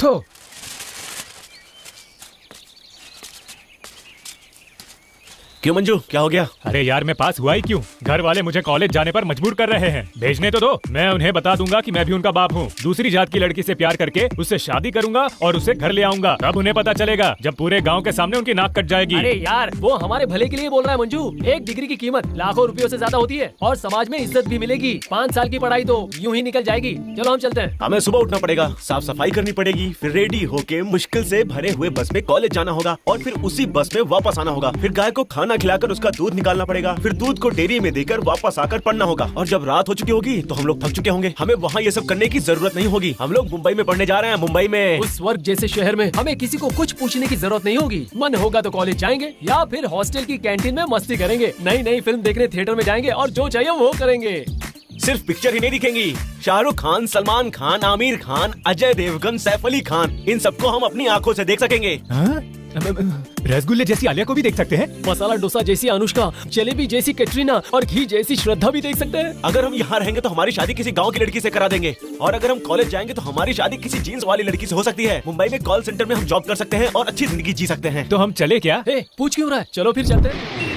उठो। क्यों मंजू, क्या हो गया? अरे यार मैं पास हुआ ही क्यों? घर वाले मुझे कॉलेज जाने पर मजबूर कर रहे हैं। भेजने तो दो, मैं उन्हें बता दूंगा कि मैं भी उनका बाप हूँ। दूसरी जात की लड़की से प्यार करके उससे शादी करूंगा और उसे घर ले आऊंगा। तब उन्हें पता चलेगा जब पूरे गांव के सामने उनकी नाक कट जाएगी। अरे यार, वो हमारे भले के लिए बोल रहा है मंजू। एक डिग्री की कीमत लाखों रुपयों से ज्यादा होती है और समाज में इज्जत भी मिलेगी। 5 साल की पढ़ाई तो यूं ही निकल जाएगी। चलो हम चलते हैं। हमें सुबह उठना पड़ेगा, साफ सफाई करनी पड़ेगी, फिर रेडी होके मुश्किल से भरे हुए बस में कॉलेज जाना होगा और फिर उसी बस में वापस आना होगा। फिर गाय को खाना खिलाकर उसका दूध निकालना पड़ेगा, फिर दूध को डेयरी में देकर वापस आकर पढ़ना होगा। और जब रात हो चुकी होगी तो हम लोग थक चुके होंगे। हमें वहाँ ये सब करने की जरूरत नहीं होगी। हम लोग मुंबई में पढ़ने जा रहे हैं। मुंबई में उस स्वर्ग जैसे शहर में हमें किसी को कुछ पूछने की जरूरत नहीं होगी। मन होगा तो कॉलेज जाएंगे या फिर हॉस्टल की कैंटीन में मस्ती करेंगे। नई नई फिल्म देखने थिएटर में जाएंगे और जो चाहिए वो करेंगे। सिर्फ पिक्चर ही नहीं दिखेंगी। शाहरुख खान, सलमान खान, आमिर खान, अजय देवगन, सैफ अली खान, इन सबको हम अपनी आंखों से देख सकेंगे। रसगुल्ले जैसी आलिया को भी देख सकते हैं। मसाला डोसा जैसी अनुष्का, जलेबी जैसी कैटरीना और घी जैसी श्रद्धा भी देख सकते हैं। अगर हम यहाँ रहेंगे तो हमारी शादी किसी गांव की लड़की से करा देंगे और अगर हम कॉलेज जाएंगे तो हमारी शादी किसी जीन्स वाली लड़की से हो सकती है। मुंबई में कॉल सेंटर में हम जॉब कर सकते हैं और अच्छी जिंदगी जी सकते हैं। तो हम चले क्या? पूछ क्यों रहा है? चलो फिर चलते हैं।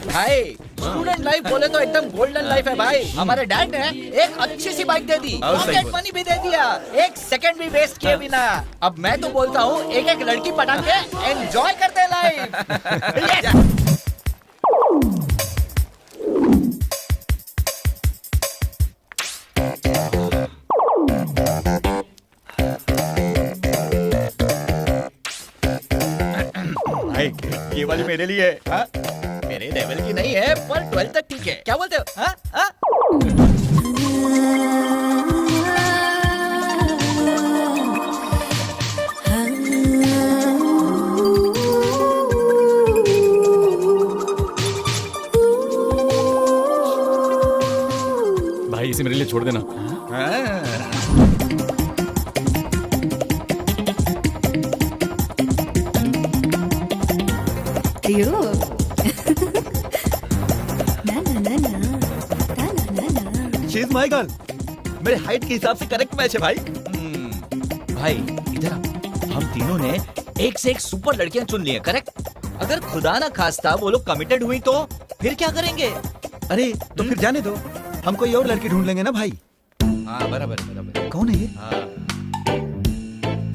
भाई स्टूडेंट लाइफ बोले तो एकदम गोल्डन लाइफ है भाई। हमारे डैड ने एक अच्छी सी बाइक दे दी, पॉकेट मनी भी दे दिया, एक सेकंड भी वेस्ट किए बिना। अब मैं तो बोलता हूँ एक एक लड़की पटा के एंजॉय करते लाइफ। भाई ये वाली मेरे लिए है। मेरे लेवल की नहीं है पर 12 तक ठीक है। क्या बोलते हो? हाँ? हाँ? भाई इसे मेरे लिए छोड़ देना। She is my girl. मेरे हाइट के हिसाब से करेक्ट मैच है भाई। भाई इधर हम तीनों ने एक से एक सुपर लड़कियां चुन ली है, करेक्ट? अगर खुदा ना खास्ता वो लोग कमिटेड हुई तो फिर क्या करेंगे? अरे तो फिर जाने दो, हम कोई और लड़की ढूंढ लेंगे ना भाई। हाँ बराबर बराबर। कौन है ये? हाँ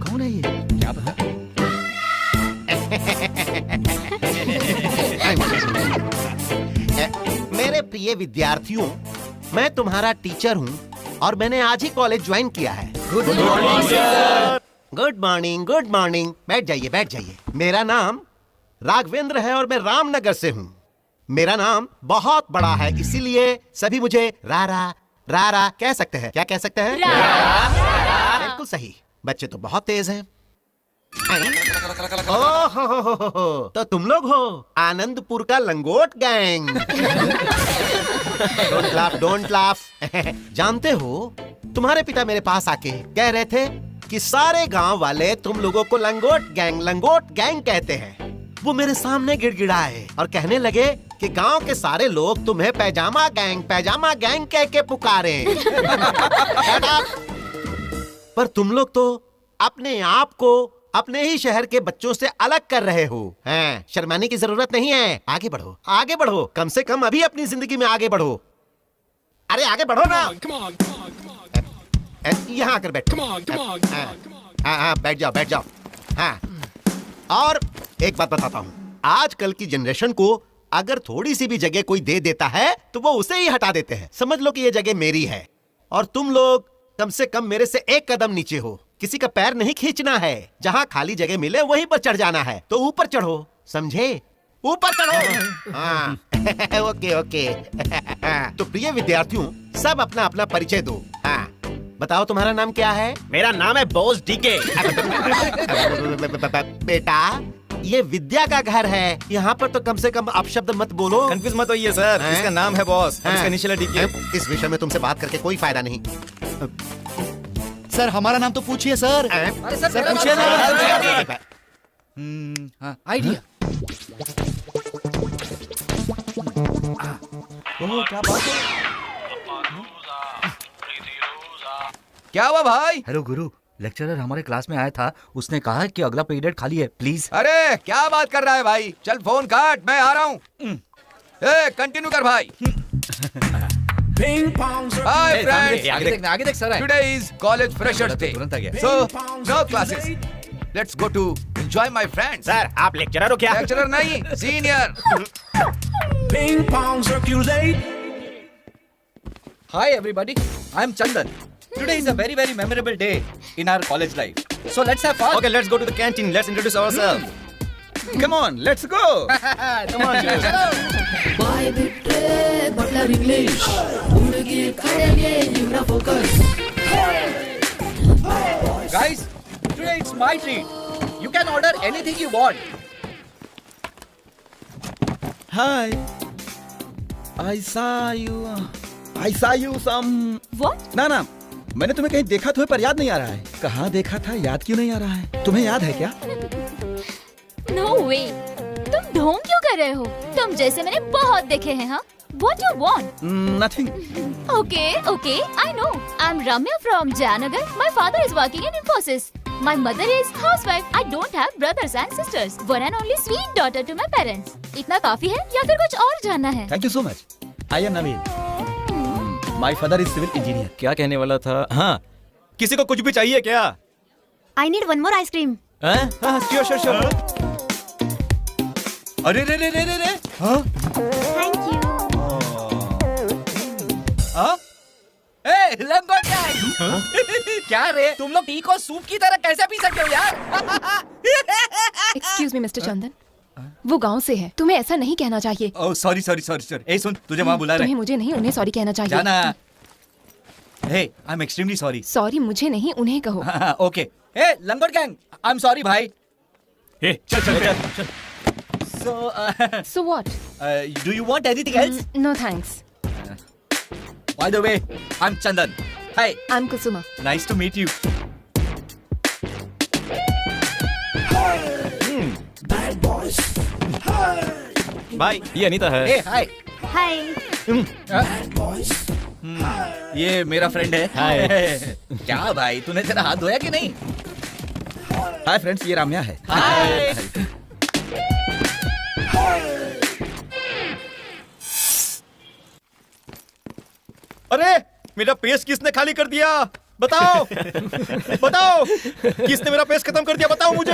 कौन है ये? क्या पता। मेरे प्रिय विद्यार्थियों, मैं तुम्हारा टीचर हूँ और मैंने आज ही कॉलेज ज्वाइन किया है। Good morning sir. Good morning, good morning. बैठ जाइए, बैठ जाइए। मेरा नाम राघवेंद्र है और मैं रामनगर से हूँ। मेरा नाम बहुत बड़ा है, इसीलिए सभी मुझे रारा रारा कह सकते हैं। क्या कह सकते हैं? बिल्कुल सही। बच्चे तो बहुत तेज हैं। ओहो, तो तुम लोग हो आनंदपुर का लंगोट gang. Don't laugh, don't laugh. जानते हो, तुम्हारे पिता मेरे पास आके कह रहे थे कि सारे गांव वाले तुम लोगों को लंगोट गैंग कहते हैं। वो मेरे सामने गिड़गिड़ाए और कहने लगे कि गांव के सारे लोग तुम्हें पैजामा गैंग कह के पुकारे। पर तुम लोग तो अपने आप को अपने ही शहर के बच्चों से अलग कर रहे हो। हैं, शर्माने की जरूरत नहीं है। आगे बढ़ो, आगे बढ़ो। कम से कम अभी अपनी जिंदगी में आगे बढ़ो। अरे आगे बढ़ो ना। यहाँ आकर बैठो। हाँ, बैठ जाओ, बैठ जाओ। हाँ, और एक बात बताता हूँ, आजकल की जनरेशन को अगर थोड़ी सी भी जगह कोई दे देता है तो वो उसे ही हटा देते हैं। समझ लो कि ये जगह मेरी है और तुम लोग कम से कम मेरे से एक कदम नीचे हो। किसी का पैर नहीं खींचना है। जहाँ खाली जगह मिले वहीं पर चढ़ जाना है। तो ऊपर चढ़ो, समझे? ऊपर चढ़ो। हाँ। Okay okay. तो प्रिय विद्यार्थियों, सब अपना अपना परिचय दो। हाँ, बताओ तुम्हारा नाम क्या है? मेरा नाम है बॉस डीके। बेटा, ये विद्या का घर है, यहाँ पर तो कम से कम आप शब्द मत बोलो। कंफ्यूज मत होइए सर, हैं? इसका नाम है बॉस, हैं? इसका इनिशियल है डीके। इस विषय में तुमसे बात करके कोई फायदा नहीं। सर हमारा नाम तो पूछिए सर। अरे सर सर पूछिए ना। हाँ, आइडिया। क्या बात है? क्या हुआ भाई? हेलो गुरु, लेक्चरर हमारे क्लास में आया था, उसने कहा कि अगला पीरियड खाली है, प्लीज। अरे क्या बात कर रहा है भाई? चल फोन काट, मैं आ रहा हूँ। कंटिन्यू कर भाई। हाय फ्रेंड्स, आगे देख sir. Today is college freshers day, तुरंत आ गया। So no classes, let's go to enjoy my friends. Sir आप लेक्चरर हो क्या? लेक्चरर नहीं, senior. Hi everybody, I am Chandan. Today is a very memorable day in our college life. So let's have fun. Okay, let's go to the canteen. Let's introduce ourselves. Come on, let's go. Come on, ಬಾಯ್ ಬಿಟ್ರೆ Buttler English ಹುಡುಗಿ ಕಡೆಗೆ ಇವರ focus guys. Today it's my treat. You can order anything you want. Hi. I saw you some. What? ना मैंने तुम्हें कहीं देखा तुम्हें पर याद नहीं आ रहा है। कहाँ देखा था याद क्यों नहीं आ रहा है? तुम्हें याद है क्या? नो वे, तुम ढोंग क्यों कर रहे हो? तुम जैसे मैंने बहुत देखे हैं। हाँ, What you want? Nothing. Okay, I know. I'm Ramya from Jayanagar. My father is working in Infosys. My mother is housewife. I don't have brothers and sisters. One and only sweet daughter to my parents. इतना काफी है या फिर कुछ और जानना है? Thank you so much. I am Naveen. My father is civil engineer. क्या कहने वाला था? हाँ, किसी को कुछ भी चाहिए क्या? I need one more ice cream. हाँ, sure. अरे रे हाँ? Thank you. हाँ? ए, लंगोट गैंग! क्या रे? तुम लोग टी को सूप की तरह कैसे पी सकते हो यार? एक्सक्यूज मी मिस्टर चंदन, वो गांव से है, तुम्हें ऐसा नहीं कहना चाहिए। Oh sorry. ए सुन, तुझे वहाँ बुला रहे तुम्हें मुझे नहीं उन्हें सॉरी कहना चाहिए। जाना। Hey, I am extremely sorry. Sorry मुझे नहीं उन्हें कहो। ओके। ए, लंगोट गैंग, आई एम सॉरी भाई। चल So what? Do you want anything else? No thanks. By the way, I'm Chandan. Hi. I'm Kusuma. Nice to meet you. भाई ये अनीता है। Hey, hi. Hi. ये मेरा फ्रेंड है। हाय। क्या भाई, तूने तेरा हाथ धोया कि नहीं? हाय फ्रेंड्स, ये राम्या है। हाय। अरे मेरा पेस्ट किसने खाली कर दिया? बताओ किसने मेरा पेस्ट खत्म कर दिया? बताओ मुझे।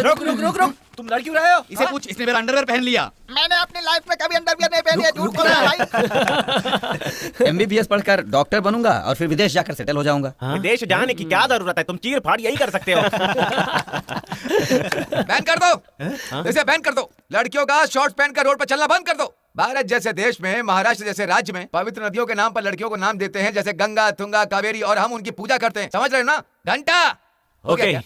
रुक। तुम लड़ क्यों रहे हो? इसे पूछ, इसने मेरा अंडरवेयर पहन लिया। मैंने अपनी लाइफ में कभी अंडरवियर नहीं पहनी है। झूठ बोल रहा है भाई। MBBS पढ़कर डॉक्टर बनूंगा और फिर विदेश जाकर सेटल हो जाऊंगा। विदेश जाने की क्या जरूरत है? तुम चीर फाड़ यही कर सकते हो। बैन कर दो, इसे बैन कर दो। लड़कियों का शॉर्ट्स पहनकर रोड पर चलना बंद कर दो। भारत जैसे देश में, महाराष्ट्र जैसे राज्य में पवित्र नदियों के नाम पर लड़कियों को नाम देते हैं, जैसे गंगा, तुंगा, कावेरी, और हम उनकी पूजा करते हैं। समझ रहे हो ना? घंटा हो गया क्या?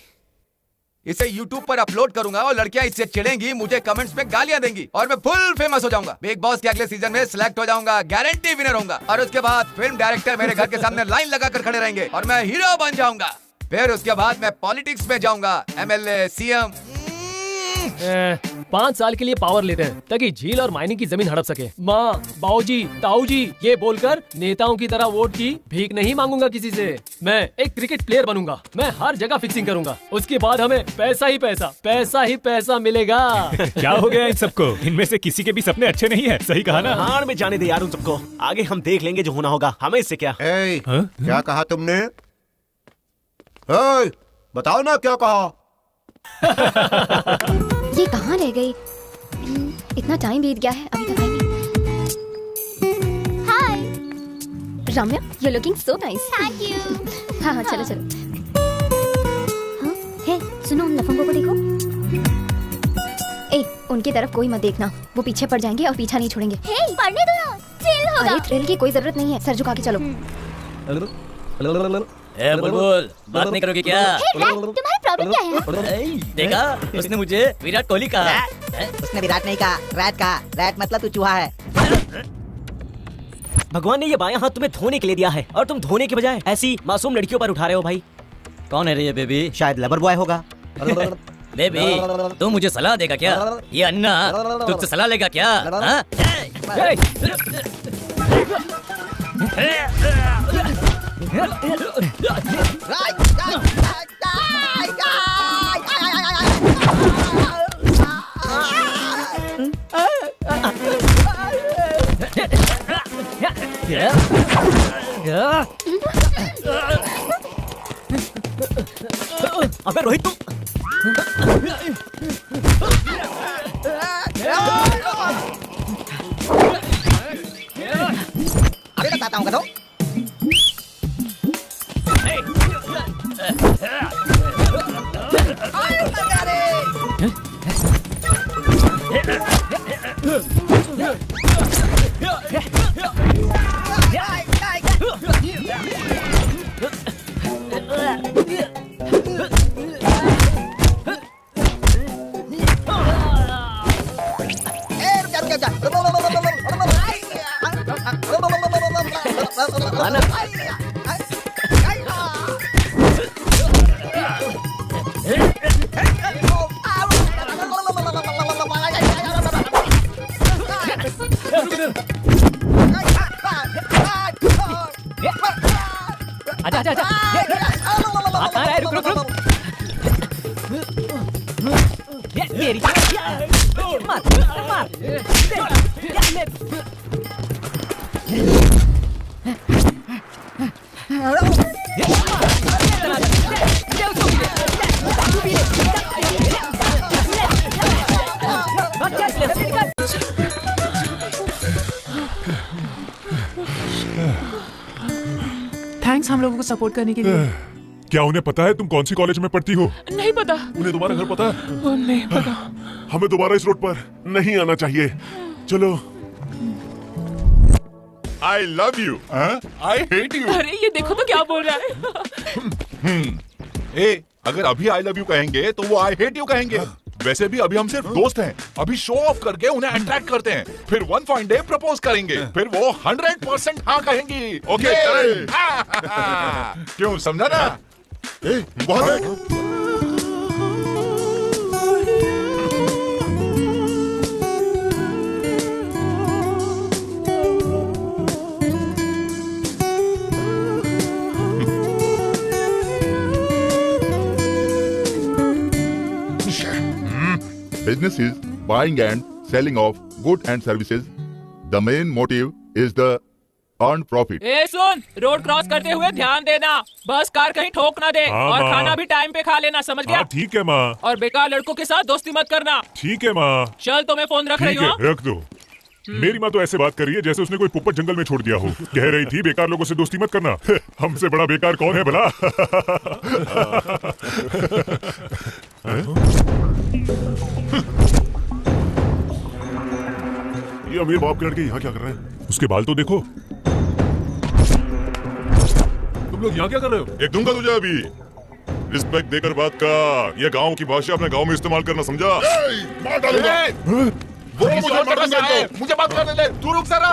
इसे YouTube पर अपलोड करूंगा और लड़कियां इससे चिढ़ेंगी, मुझे कमेंट्स में गालियां देंगी और मैं फुल फेमस हो जाऊंगा। बिग बॉस के अगले सीजन में सिलेक्ट हो जाऊंगा, गारंटी विनर होऊंगा। और उसके बाद फिल्म डायरेक्टर मेरे घर के सामने लाइन लगाकर खड़े रहेंगे और मैं हीरो बन जाऊंगा। फिर उसके बाद मैं पॉलिटिक्स में जाऊंगा, MLA, CM। 5 साल के लिए पावर लेते हैं ताकि झील और माइनिंग की जमीन हड़प सके। माँ, बाऊजी, ताऊजी ये बोलकर नेताओं की तरह वोट की भीख नहीं मांगूंगा किसी से। मैं एक क्रिकेट प्लेयर बनूंगा। मैं हर जगह फिक्सिंग करूंगा। उसके बाद हमें पैसा ही पैसा मिलेगा। क्या हो गया इन सबको? इनमें से किसी के भी सपने अच्छे नहीं है। सही कहा ना? हार में जाने दे यार उन सबको। आगे हम देख लेंगे जो होना होगा। हमें इससे क्या? क्या कहा तुमने? बताओ ना क्या कहा? ये कहाँ रह गई? इतना टाइम बीत गया है, अभी तक आई नहीं। Hi Ramya, you looking so nice. Thank you. हाँ चलो। हाँ हे, सुनो, उन लफंगों को देखो। ए, उनकी तरफ कोई मत देखना, वो पीछे पड़ जाएंगे और पीछा नहीं छोड़ेंगे। हे, पढ़ने दो ना, थ्रिल होगा। अरे थ्रिल की कोई जरूरत नहीं है, सर झुका के चलो। बुलबुल, बात नहीं करोगे क्या? तुम्हारे प्रॉब्लम क्या है? देखा, उसने मुझे विराट कोहली कहा। उसने विराट नहीं कहा, रैट कहा। रैट मतलब तू चूहा है। भगवान ने ये बायां हाथ तुम्हें धोने के लिए दिया है और तुम धोने के बजाय ऐसी मासूम लड़कियों पर उठा रहे हो भाई। कौन है रे ये बेबी? शायद लेबर बॉय होगा। बेबी, तू मुझे सलाह देगा क्या? ये अन्ना तुझसे सलाह लेगा क्या? हाँ? अबे रोहित तुम अभी बताता हूँ कदो। थैंक्स हम लोगों को सपोर्ट करने के लिए। क्या उन्हें पता है तुम कौन सी कॉलेज में पढ़ती हो? नहीं पता। उन्हें तुम्हारा घर पता है? नहीं पता। हमें दोबारा इस रोड पर नहीं आना चाहिए। चलो। I love you. I hate you. अरे ये देखो तो क्या बोल रहा है। ए, अगर अभी I love you कहेंगे तो वो I hate you कहेंगे। वैसे भी अभी हम सिर्फ दोस्त हैं। अभी शो ऑफ करके उन्हें अट्रैक्ट करते हैं, फिर वन फाइन डे प्रपोज करेंगे, फिर वो 100% हाँ कहेंगी। ओके? क्यों, समझा ना? बहुत Business is buying and selling of goods and services. The main motive is the earned profit. A soon, road cross करते हुए ध्यान देना, बस कार कहीं ठोक ना दे। हाँ, और माँ। खाना भी टाइम पे खा लेना, समझ गया? ठीक है माँ। और बेकार लड़कों के साथ दोस्ती मत करना। ठीक है माँ। चल तो मैं फोन रख रही ठीक हूँ। है, रख दो। मेरी माँ तो ऐसे बात कर रही है जैसे उसने कोई पुप्पट जंगल में छोड़ दिया हो। कह रही थी बेकार लोगों से दोस्ती मत करना। हमसे बड़ा बेकार कौन है भला? ये अमीर बाप के लड़के यहाँ क्या कर रहे हैं? उसके बाल तो देखो। तुम लोग यहाँ क्या कर रहे हो? एक दूंगा तुझे अभी। रिस्पेक्ट देकर बात कर। ये गांव की भाषा अपने गांव में इस्तेमाल करना, समझा? मार डालूंगा। वो मुझे बात करने दे। तू रुक जरा।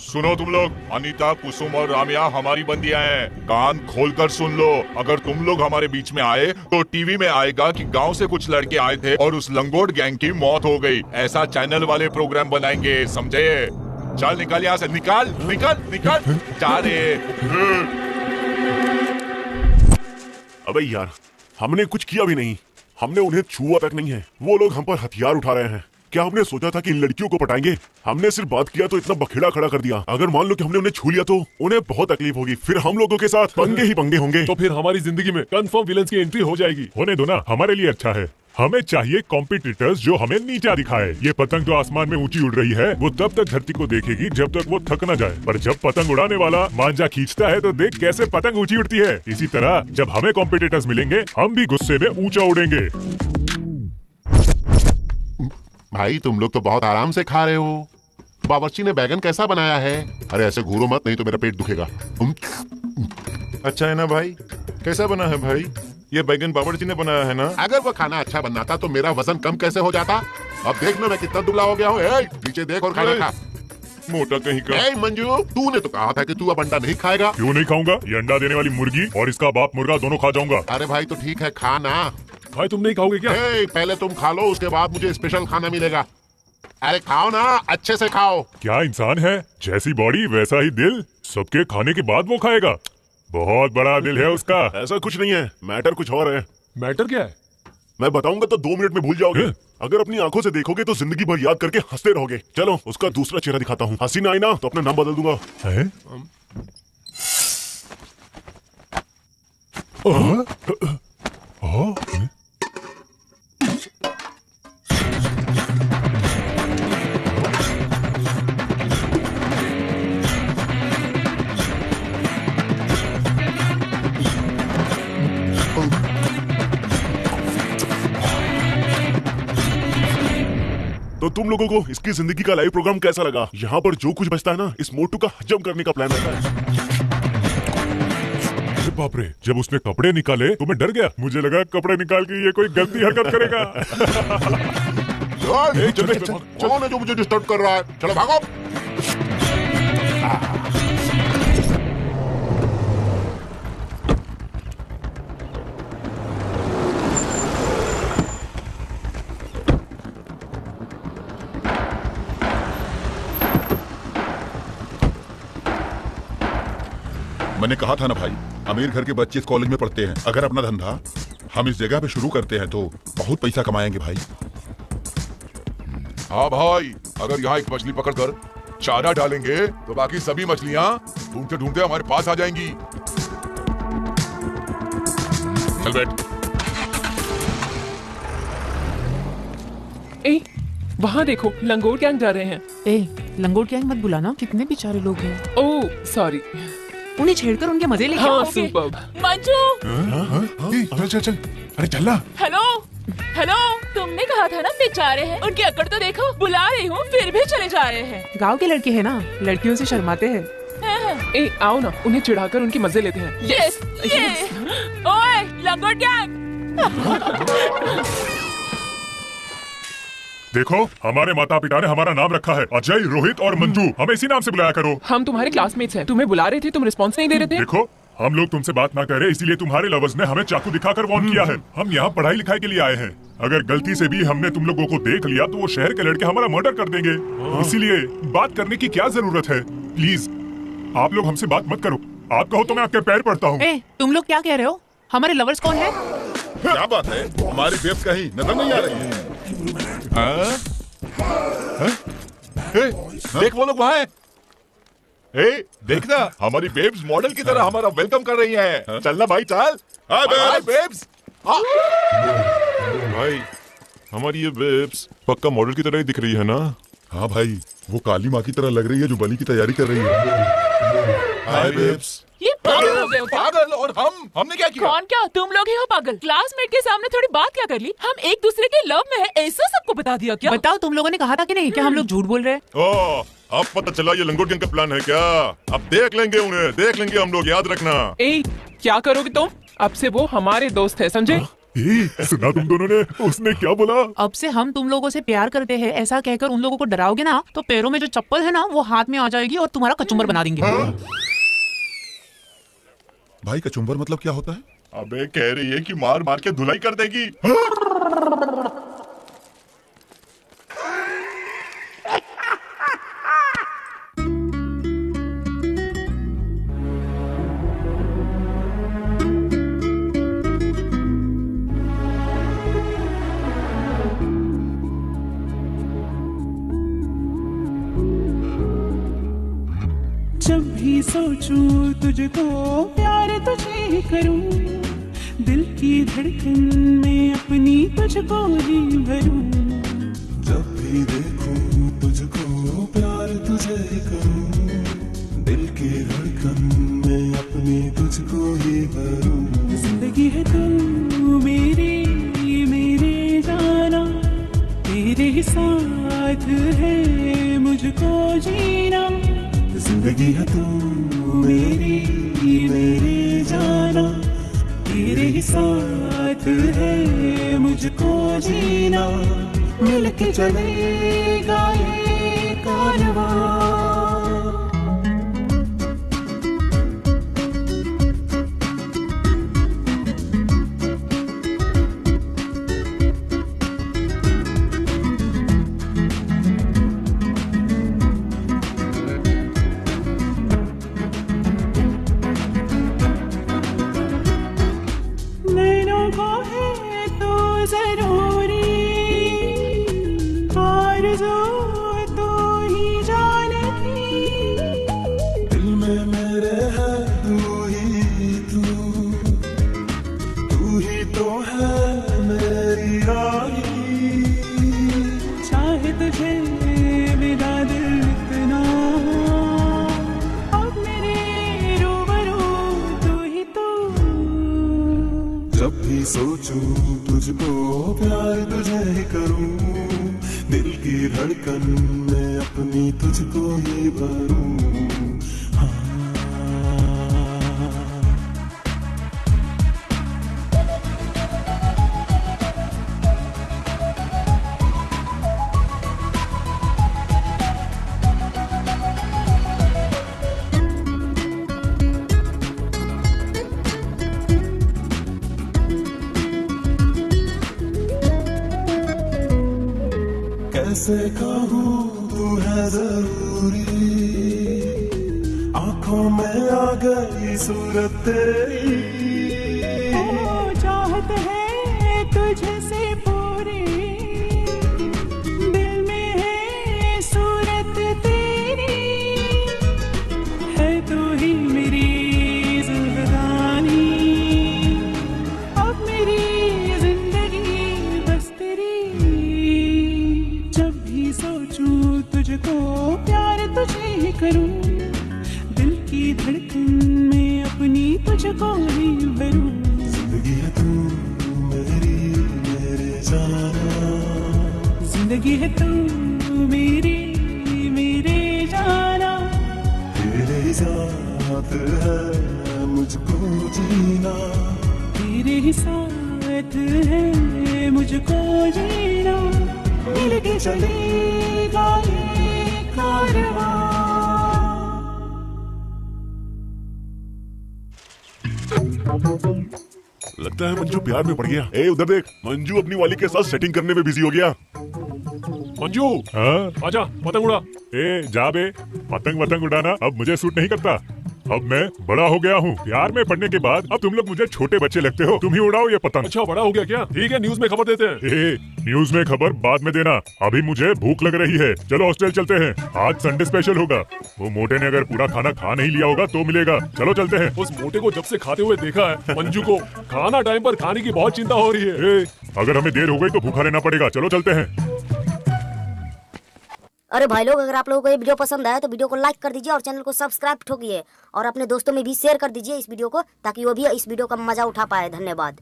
सुनो तुम लोग, अनीता, कुसुम और रामिया हमारी बंदियां हैं। कान खोलकर सुन लो। अगर तुम लोग हमारे बीच में आए तो टीवी में आएगा कि गांव से कुछ लड़के आए थे और उस लंगोट गैंग की मौत हो गई। ऐसा चैनल वाले प्रोग्राम बनाएंगे, समझे? चल निकाल यहाँ से, निकाल निकाल निकाल। जा रे। अबे यार, हमने कुछ किया भी नहीं। हमने उन्हें छुआ तक नहीं है। वो लोग हम पर हथियार उठा रहे हैं। क्या हमने सोचा था कि इन लड़कियों को पटाएंगे? हमने सिर्फ बात किया तो इतना बखेड़ा खड़ा कर दिया। अगर मान लो कि हमने उन्हें छू लिया तो उन्हें बहुत तकलीफ होगी। फिर हम लोगों के साथ पंगे ही पंगे होंगे। तो फिर हमारी जिंदगी में कंफर्म विलन्स की एंट्री हो जाएगी। होने दो ना, हमारे लिए अच्छा है। हमें चाहिए कॉम्पिटिटर्स जो हमें नीचा दिखाए। ये पतंग जो आसमान में ऊंची उड़ रही है वो तब तक धरती को देखेगी जब तक वो थक न जाए। पर जब पतंग उड़ाने वाला मांझा खींचता है तो देख कैसे पतंग ऊंची उड़ती है। इसी तरह जब हमें कॉम्पिटिटर्स मिलेंगे हम भी गुस्से में ऊंचा उड़ेंगे। भाई तुम लोग तो बहुत आराम से खा रहे हो। बावर्ची ने बैगन कैसा बनाया है? अरे ऐसे घूरो मत, नहीं तो मेरा पेट दुखेगा। अच्छा है ना भाई? कैसा बना है भाई? ये बैगन बावर्ची ने बनाया है ना? अगर वो खाना अच्छा बनना था तो मेरा वजन कम कैसे हो जाता? अब देखना मैं कितना दुबला हो गया हूँ। पीछे देख और खाना खा। मोटा कहीं का। मंजू, तूने तो कहा था कि तू अब अंडा नहीं खाएगा। क्यों नहीं खाऊंगा? ये अंडा देने वाली मुर्गी और इसका बाप मुर्गा दोनों खा जाऊंगा। अरे भाई तो ठीक है, खा ना। भाई तुम नहीं खाओगे क्या? पहले तुम खा लो, उसके बाद मुझे स्पेशल खाना मिलेगा। अरे खाओ ना, अच्छे से खाओ। क्या इंसान है, जैसी बॉडी वैसा ही दिल। सबके खाने के बाद वो खाएगा। बहुत बड़ा दिल है उसका। ऐसा कुछ नहीं है, मैटर कुछ और है। मैटर क्या है? मैं बताऊंगा तो 2 मिनट में भूल जाओगे। अगर अपनी आंखों से देखोगे तो जिंदगी भर याद करके हंसते रहोगे। चलो उसका दूसरा चेहरा दिखाता हूँ। हंसी ना आई ना तो अपना नाम बदल दूंगा। तो तुम लोगों को इसकी जिंदगी का लाइव प्रोग्राम कैसा लगा? यहाँ पर जो कुछ बचता है ना, इस मोटू का हजम करने का प्लान रहता है। बाप रे, जब उसने कपड़े निकाले तो मैं डर गया। मुझे लगा कपड़े निकाल के ये कोई गलती हरकत करेगा। कौन है जो मुझे डिस्टर्ब कर रहा है? चलो भागो। मैंने कहा था ना भाई, अमीर घर के बच्चे इस कॉलेज में पढ़ते हैं। अगर अपना धंधा हम इस जगह पे शुरू करते हैं तो बहुत पैसा कमाएंगे भाई। हाँ भाई, अगर यहाँ एक मछली पकड़कर चारा डालेंगे तो बाकी सभी मछलियाँ ढूंढते ढूंढते हमारे पास आ जाएंगी। चल बैठ। ए, वहाँ देखो, लंगोट गैंग जा रहे हैं। लंगोट गैंग मत बुलाना, कितने बेचारे लोग हैं। Oh sorry. उन्हें छेड़कर उनके मजे लेके आओगे। मंजू, चल चल। अरे चल ना। हेलो हेलो, तुमने कहा था ना बेचारे हैं। उनकी अकड़ तो देखो, बुला रही हूँ फिर भी चले जा रहे हैं। गांव के लड़के हैं ना, लड़कियों से शर्माते हैं। ए आओ ना, उन्हें चिढ़ाकर उनके मजे लेते हैं। Yes yes. ओए लंगोट गैंग। देखो, हमारे माता पिता ने हमारा नाम रखा है अजय, रोहित और मंजू। हमें इसी नाम से बुलाया करो। हम तुम्हारे क्लासमेट्स हैं। तुम्हें बुला रहे थे, तुम रिस्पॉन्स नहीं दे रहे थे। देखो, हम लोग तुमसे बात ना करे, इसीलिए तुम्हारे लवर्स ने हमें चाकू दिखाकर वार्न किया है। हम यहाँ पढ़ाई लिखाई के लिए आए हैं। अगर गलती से भी हमने तुम लोगों को देख लिया तो वो शहर के लड़के हमारा मर्डर कर देंगे। इसीलिए बात करने की क्या जरूरत है? प्लीज आप लोग हमसे बात मत करो। आप कहो तो मैं आपके पैर पड़ता हूँ। तुम लोग क्या कह रहे हो? हमारे लवर्स कौन है? क्या बात है, हमारी बेब्स कहीं नजर नहीं आ रही है? देख वो लोग वहाँ हैं। देखना, हमारी बेब्स मॉडल की तरह हमारा वेलकम कर रही हैं। चलना भाई, चल। हाय बेब्स। भाई, हमारी ये बेब्स पक्का मॉडल की तरह ही दिख रही है ना? हाँ भाई, वो काली माँ की तरह लग रही है जो बलि की तैयारी कर रही है। हाय बेब्स। ये पागल हो गए हो क्या? पागल? और हमने क्या किया? कौन क्या? तुम लोग ही हो पागल। क्लासमेट के सामने थोड़ी बात क्या कर ली? हम एक दूसरे के लव में है, ऐसा सबको बता दिया क्या? बताओ, तुम लोगों ने कहा था कि नहीं? क्या हम लोग झूठ बोल रहे हैं? ओह, अब पता चला ये लंगोट गैंग का प्लान है क्या? अब देख लेंगे उन्हें, देख लेंगे हम लोग, याद रखना। ए, क्या करोगे तुम? अब से वो हमारे दोस्त है, समझे? सुना तुम दोनों ने? उसने क्या बोला? अब से हम तुम लोगों से प्यार करते हैं ऐसा कहकर उन लोगों को डराओगे ना तो पैरों में जो चप्पल है ना वो हाथ में आ जाएगी और तुम्हारा कचुम्बर बना देंगे। भाई कचुम्बर मतलब क्या होता है? अबे कह रही है कि मार मार के धुलाई कर देगी। जब भी सोचूं तुझको प्यार तुझे ही करूं, दिल की धड़कन में अपनी तुझको ही भरूं। जब भी देखूं तुझको प्यार तुझे ही करूं, दिल की धड़कन में अपनी तुझको ही भरूं। जिंदगी है तू मेरी मेरे जाना, तेरे साथ है मुझको जीना। जिंदगी है तू मेरी मेरे जाना, तेरे ही साथ है मुझको जीना, मिलके चलेगा ये कारवां। सोचूं तुझको प्यार तुझे ही करूं, दिल की धड़कन में अपनी तुझको ही भरूं। कैसे कहूँ तू है जरूरी, आंखों में आ गई सूरत तेरी। ओ चाहत है तुझसे पूरी, दिल में है सूरत तेरी, है तू ही मेरी जिंदगानी, अब मेरी जिंदगी बस तेरी। जब भी सोचूं तुझको प्यार तुझे ही करूं, दिल की धड़कन में अपनी तुझको ही भरूं। जिंदगी है तू मेरी मेरे जाना, जिंदगी है तू मेरी मेरे जाना, तेरे ही साथ है मुझको जीना, तेरे ही साथ है मुझको जीना, मिलके चलेगा ये कारवां। लगता है मंजू प्यार में पड़ गया। ए उधर देख, मंजू अपनी वाली के साथ सेटिंग करने में बिजी हो गया। मंजू आजा पतंग उड़ा। ए जा बे, पतंग उड़ाना अब मुझे सूट नहीं करता। अब मैं बड़ा हो गया हूँ। प्यार में पड़ने के बाद अब तुम लोग मुझे छोटे बच्चे लगते हो। तुम ही उड़ाओ ये पतंग। अच्छा बड़ा हो गया क्या? ठीक है, न्यूज में खबर देते हैं। ए, न्यूज में खबर बाद में देना, अभी मुझे भूख लग रही है। चलो हॉस्टल चलते हैं, आज संडे स्पेशल होगा। वो मोटे ने अगर पूरा खाना खा नहीं लिया होगा तो मिलेगा। चलो चलते हैं। उस मोटे को जब से खाते हुए देखा है, मंजू को खाना टाइम पर खाने की बहुत चिंता हो रही है। अगर हमें देर हो गई तो भूखा रहना पड़ेगा। चलो चलते हैं। अरे भाई लोग, अगर आप लोगों को ये वीडियो पसंद आया तो वीडियो को लाइक कर दीजिए और चैनल को सब्सक्राइब ठोकिए और अपने दोस्तों में भी शेयर कर दीजिए इस वीडियो को, ताकि वो भी इस वीडियो का मजा उठा पाए। धन्यवाद।